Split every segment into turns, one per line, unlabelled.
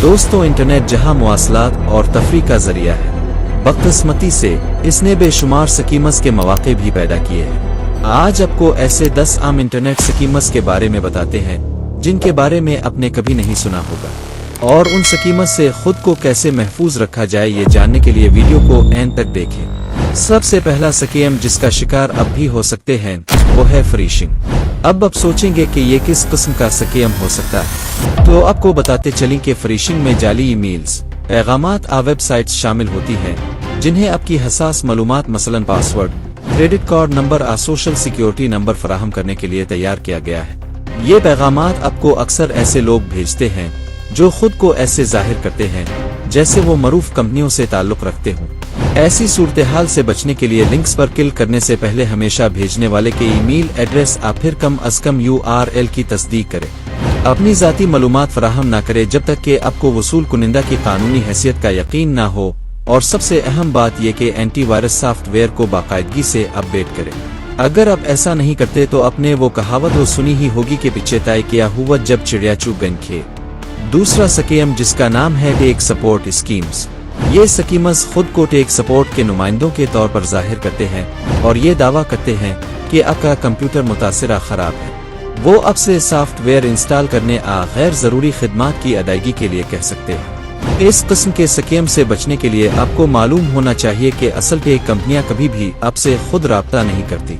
دوستوں، انٹرنیٹ جہاں مواصلات اور تفریح کا ذریعہ ہے، بدقسمتی سے اس نے بے شمار سکیمز کے مواقع بھی پیدا کیے ہیں۔ آج آپ کو ایسے 10 عام انٹرنیٹ سکیمز کے بارے میں بتاتے ہیں جن کے بارے میں آپ نے کبھی نہیں سنا ہوگا، اور ان سکیمز سے خود کو کیسے محفوظ رکھا جائے یہ جاننے کے لیے ویڈیو کو اینڈ تک دیکھیں۔ سب سے پہلا سکیم جس کا شکار اب بھی ہو سکتے ہیں وہ ہے فریشنگ۔ اب آپ سوچیں گے کہ یہ کس قسم کا سکیم ہو سکتا ہے، تو آپ کو بتاتے چلیں کہ فریشنگ میں جعلی ای میلز، پیغامات ویب سائٹس شامل ہوتی ہیں جنہیں آپ کی حساس معلومات مثلا پاسورڈ، کریڈٹ کارڈ نمبر اور سوشل سیکیورٹی نمبر فراہم کرنے کے لیے تیار کیا گیا ہے۔ یہ پیغامات آپ کو اکثر ایسے لوگ بھیجتے ہیں جو خود کو ایسے ظاہر کرتے ہیں جیسے وہ معروف کمپنیوں سے تعلق رکھتے ہوں۔ ایسی صورتحال سے بچنے کے لیے لنکس پر کلک کرنے سے پہلے ہمیشہ بھیجنے والے کے ای میل ایڈریس اور پھر کم از کم URL کی تصدیق کریں۔ اپنی ذاتی معلومات فراہم نہ کریں جب تک کہ آپ کو وصول کنندہ کی قانونی حیثیت کا یقین نہ ہو، اور سب سے اہم بات یہ کہ اینٹی وائرس سافٹ ویئر کو باقاعدگی سے اپ ڈیٹ کریں۔ اگر آپ ایسا نہیں کرتے تو آپ نے وہ کہاوت وہ سنی ہی ہوگی کہ پیچھے طے کیا ہوا جب چڑیا چگ گئی کھیت۔ دوسرا سکیم جس کا نام ہے ٹیک سپورٹ اسکیمز۔ یہ سکیمز خود کو ٹیک سپورٹ کے نمائندوں کے طور پر ظاہر کرتے ہیں اور یہ دعویٰ کرتے ہیں کہ آپ کا کمپیوٹر متاثرہ خراب ہے۔ وہ آپ سے سافٹ ویئر انسٹال کرنے غیر ضروری خدمات کی ادائیگی کے لیے کہہ سکتے ہیں۔ اس قسم کے سکیم سے بچنے کے لیے آپ کو معلوم ہونا چاہیے کہ اصل ٹیک کمپنیاں کبھی بھی آپ سے خود رابطہ نہیں کرتی۔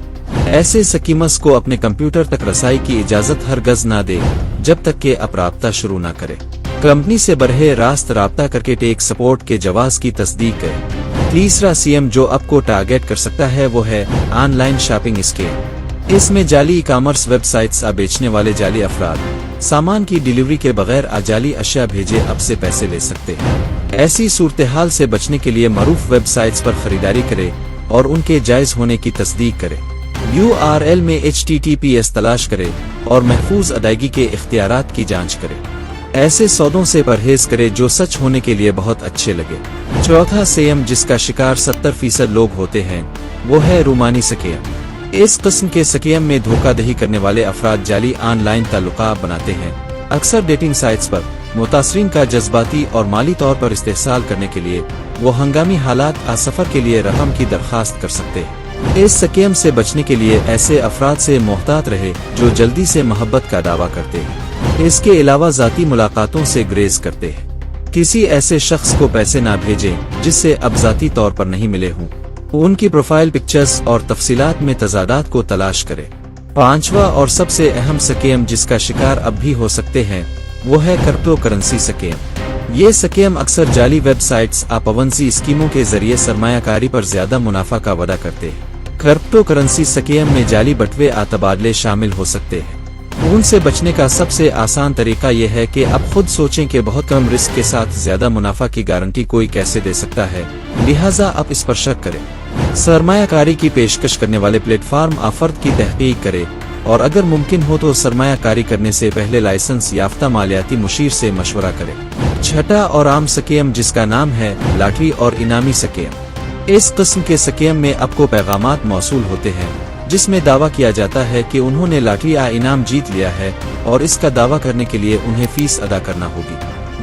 ایسے سکیمز کو اپنے کمپیوٹر تک رسائی کی اجازت ہرگز نہ دے جب تک کہ آپ رابطہ شروع نہ کریں۔ کمپنی سے براہ راست رابطہ کر کے ٹیک سپورٹ کے جواز کی تصدیق کریں۔ تیسرا سکیم جو آپ کو ٹارگیٹ کر سکتا ہے وہ ہے آن لائن شاپنگ اسکیم۔ اس میں جعلی ای کامرس ویب سائٹس بیچنے والے جعلی افراد سامان کی ڈیلیوری کے بغیر جعلی اشیاء بھیجے آپ سے پیسے لے سکتے ہیں۔ ایسی صورتحال سے بچنے کے لیے معروف ویب سائٹس پر خریداری کریں اور ان کے جائز ہونے کی تصدیق کریں۔ URL میں HTTPS تلاش کریں اور محفوظ ادائیگی کے اختیارات کی جانچ کریں۔ ایسے سودوں سے پرہیز کریں جو سچ ہونے کے لیے بہت اچھے لگے۔ چوتھا سکیم جس کا شکار 70% لوگ ہوتے ہیں وہ ہے رومانی سکیم۔ اس قسم کے سکیم میں دھوکہ دہی کرنے والے افراد جعلی آن لائن تعلقات بناتے ہیں۔ اکثر ڈیٹنگ سائٹس پر متاثرین کا جذباتی اور مالی طور پر استحصال کرنے کے لیے وہ ہنگامی حالات سفر کے لیے رقم کی درخواست کر سکتے ہیں۔ اس سکیم سے بچنے کے لیے ایسے افراد سے محتاط رہے جو جلدی سے محبت کا دعویٰ کرتے ہیں۔ اس کے علاوہ ذاتی ملاقاتوں سے گریز کرتے ہیں۔ کسی ایسے شخص کو پیسے نہ بھیجیں جس سے اب ذاتی طور پر نہیں ملے ہوں۔ ان کی پروفائل پکچرز اور تفصیلات میں تضادات کو تلاش کریں۔ پانچواں اور سب سے اہم سکیم جس کا شکار اب بھی ہو سکتے ہیں وہ ہے کرپٹو کرنسی سکیم۔ یہ سکیم اکثر جعلی ویب سائٹس پابندی اسکیموں کے ذریعے سرمایہ کاری پر زیادہ منافع کا وعدہ کرتے ہیں۔ کرپٹو کرنسی سکیم میں جعلی بٹوے تبادلے شامل ہو سکتے ہیں۔ ان سے بچنے کا سب سے آسان طریقہ یہ ہے کہ آپ خود سوچیں کہ بہت کم رسک کے ساتھ زیادہ منافع کی گارنٹی کوئی کیسے دے سکتا ہے، لہٰذا آپ اس پر شک کریں۔ سرمایہ کاری کی پیشکش کرنے والے پلیٹ فارم فرد کی تحقیق کریں، اور اگر ممکن ہو تو سرمایہ کاری کرنے سے پہلے لائسنس یافتہ مالیاتی مشیر سے مشورہ کریں۔ چھٹا اور عام سکیم جس کا نام ہے لاٹری اور انعامی سکیم۔ اس قسم کے سکیم میں آپ کو پیغامات موصول ہوتے ہیں جس میں دعویٰ کیا جاتا ہے کہ انہوں نے لاٹری انعام جیت لیا ہے، اور اس کا دعویٰ کرنے کے لیے انہیں فیس ادا کرنا ہوگی۔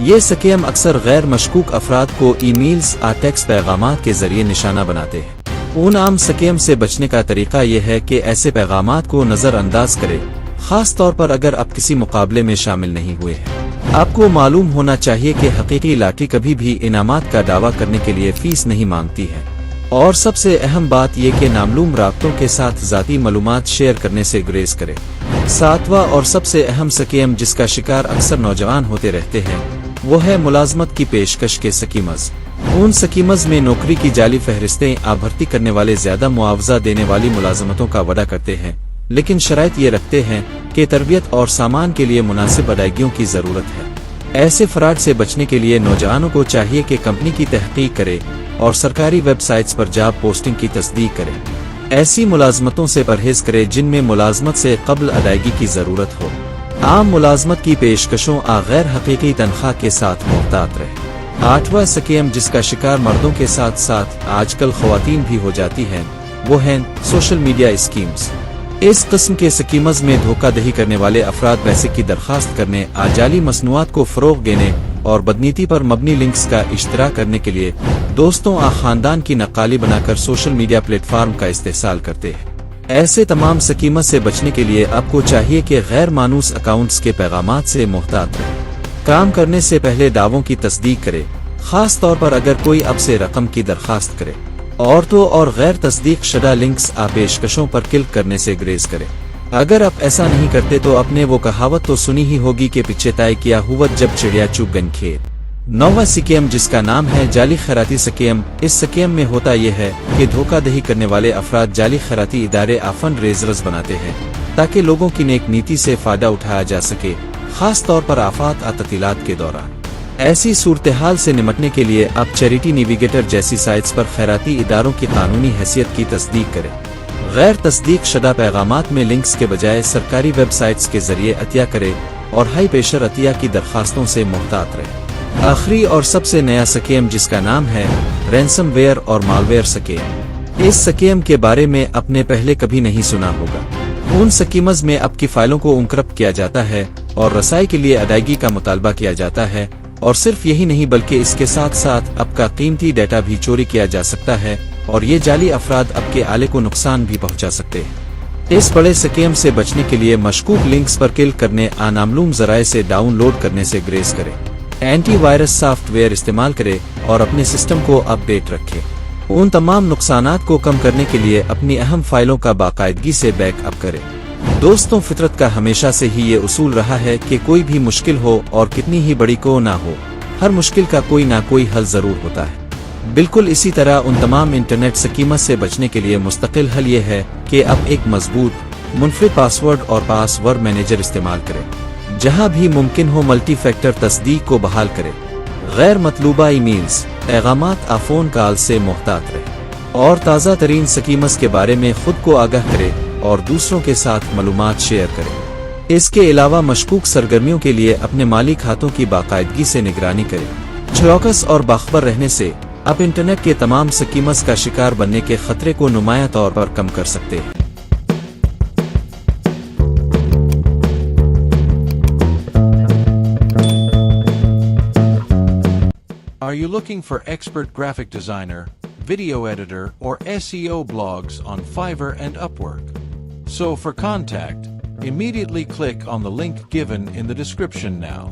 یہ سکیم اکثر غیر مشکوک افراد کو ای میلز ٹیکسٹ پیغامات کے ذریعے نشانہ بناتے ہیں۔ ان عام سکیم سے بچنے کا طریقہ یہ ہے کہ ایسے پیغامات کو نظر انداز کریں، خاص طور پر اگر آپ کسی مقابلے میں شامل نہیں ہوئے ہیں۔ آپ کو معلوم ہونا چاہیے کہ حقیقی لاٹری کبھی بھی انعامات کا دعویٰ کرنے کے لیے فیس نہیں مانگتی ہے۔ اور سب سے اہم بات یہ کہ نامعلوم رابطوں کے ساتھ ذاتی معلومات شیئر کرنے سے گریز کریں۔ ساتواں اور سب سے اہم سکیم جس کا شکار اکثر نوجوان ہوتے رہتے ہیں وہ ہے ملازمت کی پیشکش کے سکیمز۔ ان سکیمز میں نوکری کی جعلی فہرستیں بھرتی کرنے والے زیادہ معاوضہ دینے والی ملازمتوں کا وعدہ کرتے ہیں، لیکن شرائط یہ رکھتے ہیں کہ تربیت اور سامان کے لیے مناسب ادائیگیوں کی ضرورت ہے۔ ایسے فراڈ سے بچنے کے لیے نوجوانوں کو چاہیے کہ کمپنی کی تحقیق کرے اور سرکاری ویب سائٹس پر جاب پوسٹنگ کی تصدیق کریں۔ ایسی ملازمتوں سے پرہیز کریں جن میں ملازمت سے قبل ادائیگی کی ضرورت ہو۔ عام ملازمت کی پیشکشوں غیر حقیقی تنخواہ کے ساتھ محتاط رہیں۔ آٹھواں سکیم جس کا شکار مردوں کے ساتھ ساتھ آج کل خواتین بھی ہو جاتی ہیں وہ ہیں سوشل میڈیا اسکیمز۔ اس قسم کے سکیمز میں دھوکہ دہی کرنے والے افراد پیسے کی درخواست کرنے، جعلی مصنوعات کو فروغ دینے اور بدنیتی پر مبنی لنکس کا اشتراک کرنے کے لیے دوستوں خاندان کی نقالی بنا کر سوشل میڈیا پلیٹ فارم کا استحصال کرتے ہیں۔ ایسے تمام سکیمت سے بچنے کے لیے آپ کو چاہیے کہ غیر مانوس اکاؤنٹس کے پیغامات سے محتاط رہیں۔ کام کرنے سے پہلے دعووں کی تصدیق کرے، خاص طور پر اگر کوئی آپ سے رقم کی درخواست کرے۔ عورتوں اور غیر تصدیق شدہ لنکس پیشکشوں پر کلک کرنے سے گریز کریں۔ اگر آپ ایسا نہیں کرتے تو آپ نے وہ کہاوت تو سنی ہی ہوگی کہ پیچھے طے کیا ہوا جب چڑیا چگ گئی کھیت۔ نوواں سکیم جس کا نام ہے جعلی خیراتی سکیم۔ اس سکیم میں ہوتا یہ ہے کہ دھوکہ دہی کرنے والے افراد جعلی خیراتی ادارے فنڈ ریزرز بناتے ہیں تاکہ لوگوں کی نیک نیتی سے فائدہ اٹھایا جا سکے، خاص طور پر آفات تعطیلات کے دوران۔ ایسی صورتحال سے نمٹنے کے لیے آپ چیریٹی نیویگیٹر جیسی سائٹس پر خیراتی اداروں کی قانونی حیثیت کی تصدیق کریں۔ غیر تصدیق شدہ پیغامات میں لنکس کے بجائے سرکاری ویب سائٹس کے ذریعے عطیہ کریں اور ہائی پریشر عطیہ کی درخواستوں سے محتاط رہیں۔ آخری اور سب سے نیا سکیم جس کا نام ہے رینسم ویئر اور مالویئر سکیم۔ اس سکیم کے بارے میں آپ نے پہلے کبھی نہیں سنا ہوگا۔ ان سکیمز میں آپ کی فائلوں کو انکرپٹ کیا جاتا ہے اور رسائی کے لیے ادائیگی کا مطالبہ کیا جاتا ہے، اور صرف یہی نہیں بلکہ اس کے ساتھ ساتھ آپ کا قیمتی ڈیٹا بھی چوری کیا جا سکتا ہے، اور یہ جعلی افراد آپ کے آلے کو نقصان بھی پہنچا سکتے ہیں۔ اس بڑے سکیم سے بچنے کے لیے مشکوک لنکس پر کلک کرنے، نامعلوم ذرائع سے ڈاؤن لوڈ کرنے سے گریز کریں۔ اینٹی وائرس سافٹ ویئر استعمال کریں اور اپنے سسٹم کو اپ ڈیٹ رکھیں۔ ان تمام نقصانات کو کم کرنے کے لیے اپنی اہم فائلوں کا باقاعدگی سے بیک اپ کریں۔ دوستوں، فطرت کا ہمیشہ سے ہی یہ اصول رہا ہے کہ کوئی بھی مشکل ہو اور کتنی ہی بڑی کو نہ ہو، ہر مشکل کا کوئی نہ کوئی حل ضرور ہوتا ہے۔ بالکل اسی طرح ان تمام انٹرنیٹ سکیمت سے بچنے کے لیے مستقل حل یہ ہے کہ آپ ایک مضبوط منفرد پاس ورڈ اور پاس ورڈ مینیجر استعمال کریں۔ جہاں بھی ممکن ہو ملٹی فیکٹر تصدیق کو بحال کریں۔ غیر مطلوبہ ای میلز، پیغامات فون کال سے محتاط رہیں، اور تازہ ترین سکیمز کے بارے میں خود کو آگاہ کریں اور دوسروں کے ساتھ معلومات شیئر کریں۔ اس کے علاوہ مشکوک سرگرمیوں کے لیے اپنے مالی کھاتوں کی باقاعدگی سے نگرانی کریں۔ چوکس اور باخبر رہنے سے آپ انٹرنیٹ کے تمام سکیمز کا شکار بننے کے خطرے کو نمایاں طور پر کم کر سکتے ہیں۔
Are you looking for expert graphic designer, video editor, or SEO blogs on Fiverr and Upwork? So for contact, immediately click on the link given in the description now.